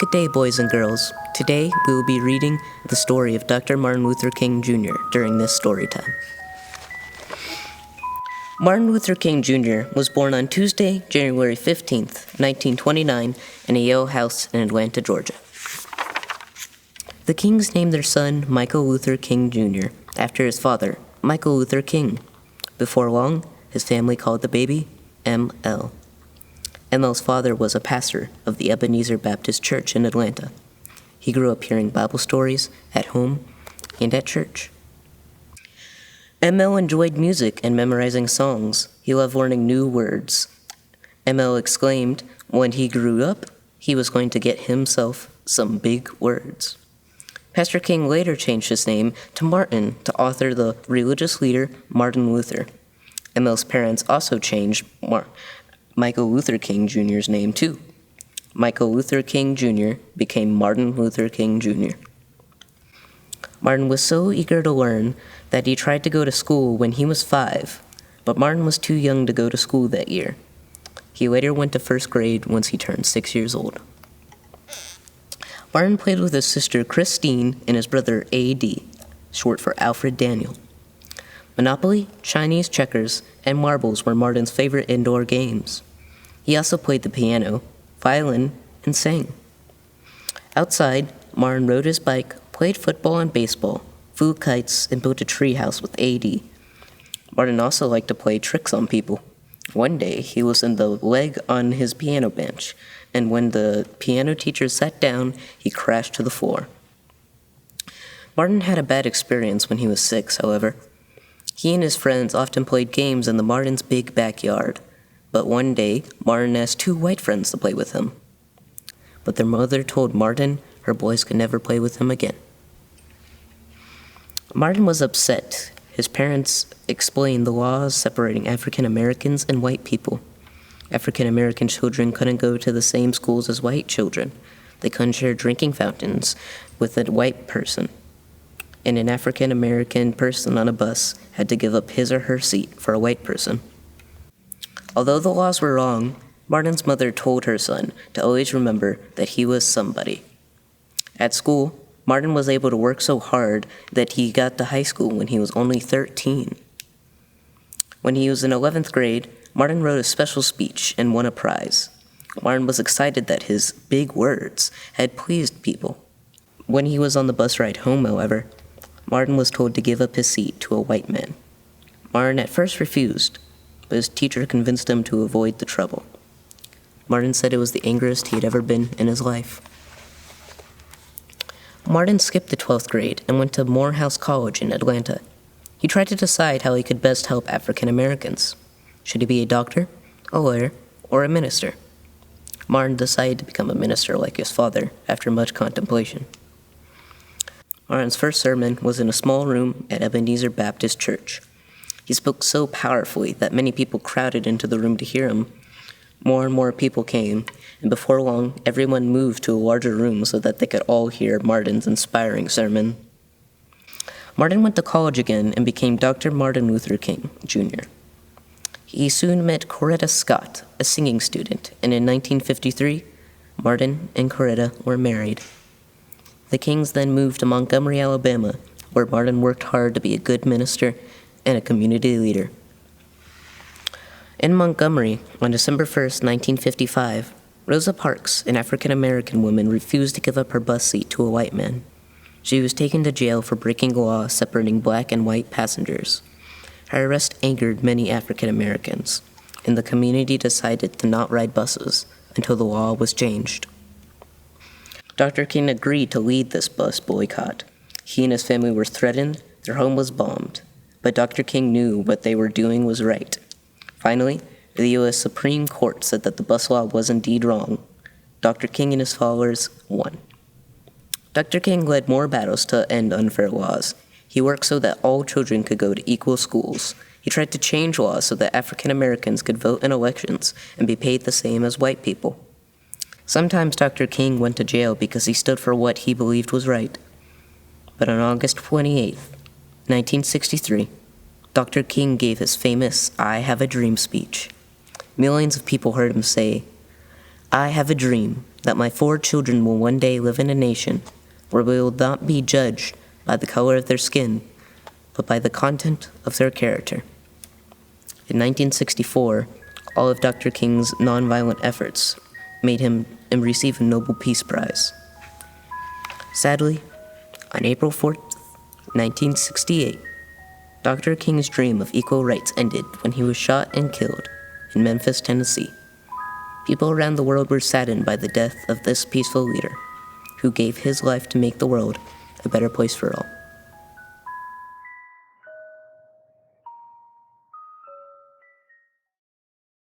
Good day, boys and girls. Today, we will be reading the story of Dr. Martin Luther King Jr. during this story time. Martin Luther King Jr. was born on Tuesday, January 15th, 1929, in a Yale house in Atlanta, Georgia. The Kings named their son Michael Luther King Jr. after his father, Michael Luther King. Before long, his family called the baby M.L. M.L.'s father was a pastor of the Ebenezer Baptist Church in Atlanta. He grew up hearing Bible stories at home and at church. M.L. enjoyed music and memorizing songs. He loved learning new words. M.L. exclaimed when he grew up, he was going to get himself some big words. Pastor King later changed his name to Martin to author the religious leader Martin Luther. M.L.'s parents also changed Michael Luther King Jr.'s name too. Michael Luther King Jr. became Martin Luther King Jr. Martin was so eager to learn that he tried to go to school when he was 5, but Martin was too young to go to school that year. He later went to first grade once he turned 6 years old. Martin played with his sister Christine and his brother A.D., short for Alfred Daniel. Monopoly, Chinese checkers, and marbles were Martin's favorite indoor games. He also played the piano, violin, and sang. Outside, Martin rode his bike, played football and baseball, flew kites, and built a treehouse with A.D. Martin also liked to play tricks on people. One day, he loosened the leg on his piano bench, and when the piano teacher sat down, he crashed to the floor. Martin had a bad experience when he was 6, however. He and his friends often played games in the Martin's big backyard, but one day, Martin asked 2 white friends to play with him. But their mother told Martin her boys could never play with him again. Martin was upset. His parents explained the laws separating African Americans and white people. African American children couldn't go to the same schools as white children. They couldn't share drinking fountains with a white person. And an African American person on a bus had to give up his or her seat for a white person. Although the laws were wrong, Martin's mother told her son to always remember that he was somebody. At school, Martin was able to work so hard that he got to high school when he was only 13. When he was in 11th grade, Martin wrote a special speech and won a prize. Martin was excited that his big words had pleased people. When he was on the bus ride home, however, Martin was told to give up his seat to a white man. Martin at first refused, but his teacher convinced him to avoid the trouble. Martin said it was the angriest he had ever been in his life. Martin skipped the 12th grade and went to Morehouse College in Atlanta. He tried to decide how he could best help African Americans. Should he be a doctor, a lawyer, or a minister? Martin decided to become a minister like his father after much contemplation. Martin's first sermon was in a small room at Ebenezer Baptist Church. He spoke so powerfully that many people crowded into the room to hear him. More and more people came, and before long, everyone moved to a larger room so that they could all hear Martin's inspiring sermon. Martin went to college again and became Dr. Martin Luther King, Jr. He soon met Coretta Scott, a singing student, and in 1953, Martin and Coretta were married. The Kings then moved to Montgomery, Alabama, where Martin worked hard to be a good minister and a community leader. In Montgomery, on December 1st, 1955, Rosa Parks, an African-American woman, refused to give up her bus seat to a white man. She was taken to jail for breaking law separating black and white passengers. Her arrest angered many African Americans, and the community decided to not ride buses until the law was changed. Dr. King agreed to lead this bus boycott. He and his family were threatened, their home was bombed, but Dr. King knew what they were doing was right. Finally, the U.S. Supreme Court said that the bus law was indeed wrong. Dr. King and his followers won. Dr. King led more battles to end unfair laws. He worked so that all children could go to equal schools. He tried to change laws so that African Americans could vote in elections and be paid the same as white people. Sometimes Dr. King went to jail because he stood for what he believed was right. But on August 28, 1963, Dr. King gave his famous "I Have a Dream" speech. Millions of people heard him say, "I have a dream that my 4 children will one day live in a nation where we will not be judged by the color of their skin, but by the content of their character. In 1964, all of Dr. King's nonviolent efforts made him receive a Nobel Peace Prize. Sadly, on April 4th, 1968, Dr. King's dream of equal rights ended when he was shot and killed in Memphis, Tennessee. People around the world were saddened by the death of this peaceful leader, who gave his life to make the world a better place for all.